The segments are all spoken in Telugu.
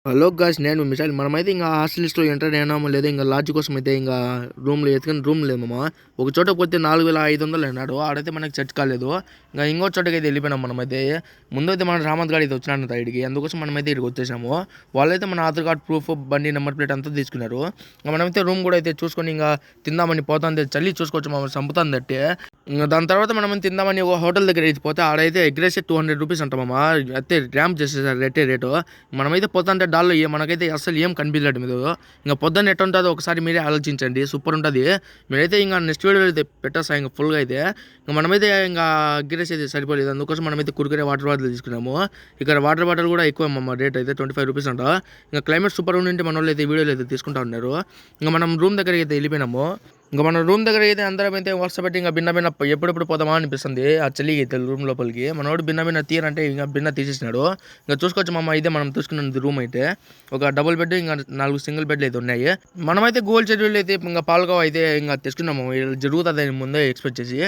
హలో గాయ్స్, నేను మిసైల్. మనమైతే ఇంకా హాస్టల్ లిస్ట్లో ఎంటర్ అయినామో లేదా ఇంకా లాడ్జ్ కోసం అయితే ఇంకా రూమ్లో ఎత్తుకుని రూమ్ లేదు మామ. ఒక చోట పోతే 4500 అన్నాడు. ఆడైతే మనకి సెట్ కాలేదు. ఇంకా ఇంకో చోటకి అయితే వెళ్ళిపోయినాం. మనమైతే ముందైతే మన రామంత్ గారు అయితే వచ్చినాడు ఇడికి, అందుకోసం మనమైతే ఇక్కడికి వచ్చేసాము. వాళ్ళైతే మన ఆధార్ కార్డ్ ప్రూఫ్, బండి నెంబర్ ప్లేట్ అంతా తీసుకున్నారు. ఇంకా మనమైతే రూమ్ కూడా అయితే చూసుకొని ఇంకా తిందామని పోతుంది. చల్లి చూసుకోవచ్చు మమ్మల్ని చంపుతుంది అంటే. ఇంకా దాని తర్వాత మనం తిందామని ఒక హోటల్ దగ్గర అయితే పోతే ఆడైతే ఎగ్ రైస్ 200 రూపీస్ అంటామమ్మా. అయితే ర్యాంప్ చేసేసారు రేటు. మనమైతే పోతుంటే డాల్లో మనకైతే అసలు ఏం కనిపించలేదు మీరు. ఇంకా పొద్దున్న ఎట్టు ఉంటుందో ఒకసారి మీరే ఆలోచించండి, సూపర్ ఉంటుంది. మీరైతే ఇంకా నెక్స్ట్ వీడియో అయితే పెట్టేస్తా ఇంకా ఫుల్గా అయితే. ఇంకా మనమైతే ఇంకా గిరేస్ అయితే సరిపోలేదు, అందుకోసం మనమైతే కురికరే వాటర్ బాటిల్ తీసుకున్నాము. ఇక్కడ వాటర్ బాటిల్ కూడా ఎక్కువ అమ్మ, రేట్ అయితే 25 రూపీస్ అంట. ఇంకా క్లైమేట్ సూపర్ ఉండింటే మన వాళ్ళు అయితే వీడియోలు అయితే తీసుకుంటా ఉన్నారు. ఇంకా మనం రూమ్ దగ్గరికి అయితే వెళ్ళిపోయినాము. ఇంకా మన రూమ్ దగ్గర అయితే అందరం అయితే వరుస పెట్టి ఇంకా భిన్న ఎప్పుడెప్పుడు పోదామా అనిపిస్తుంది ఆ చలికి అయితే రూమ్ లోపలికి. మనోడు భిన్న తీరంటే ఇంకా భిన్న తీసేసినాడు. ఇంకా చూసుకోవచ్చు మామ, ఇదే మనం చూసుకున్నది రూమ్ అయితే. ఒక డబుల్ బెడ్, ఇంకా 4 సింగిల్ బెడ్లు అయితే ఉన్నాయి. మనమైతే గోల్డ్ షెడ్యూల్ అయితే ఇంకా పాల్గొవ అయితే ఇంకా తెచ్చుకున్నాము, జరుగుతుంది ముందే ఎక్స్పెక్ట్ చేసి.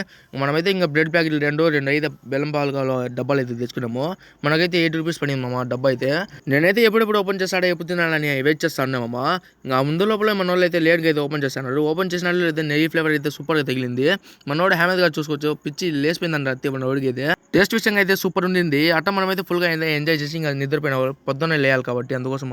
మనమైతే ఇంకా బ్రెడ్ ప్యాకెట్లు రెండు అయితే బెల్లం పాల్గొవ డబ్బాలు అయితే తెచ్చుకున్నాము. మనకైతే 8 రూపీస్ పడింది మామ డబ్బా అయితే. నేనైతే ఎప్పుడెప్పుడు ఓపెన్ చేస్తాడా, ఎప్పుడు తినాలని వెయిట్ చేస్తాను మామ. ఇంకా ముందు లోపల మన వాళ్ళు అయితే లేట్గా అయితే ఓపెన్ చేస్తున్నారు. ఓపెన్ చేసినట్లు అయితే నెయ్యి ఫ్లేవర్ అయితే సూపర్గా తగిలింది. మనోడు హ్యామేద్గా చూసుకోవచ్చు, పిచ్చి లేసిపోయిందంట అత్తే మనోడికి అయితే. టేస్ట్ విషయంగా అయితే సూపర్ ఉండింది. అట్ట మనమైతే ఫుల్గా ఎంజాయ్ చేసి ఇంకా నిద్రపోయిన పొద్దున్నే లేయాలి కాబట్టి అందుకోసం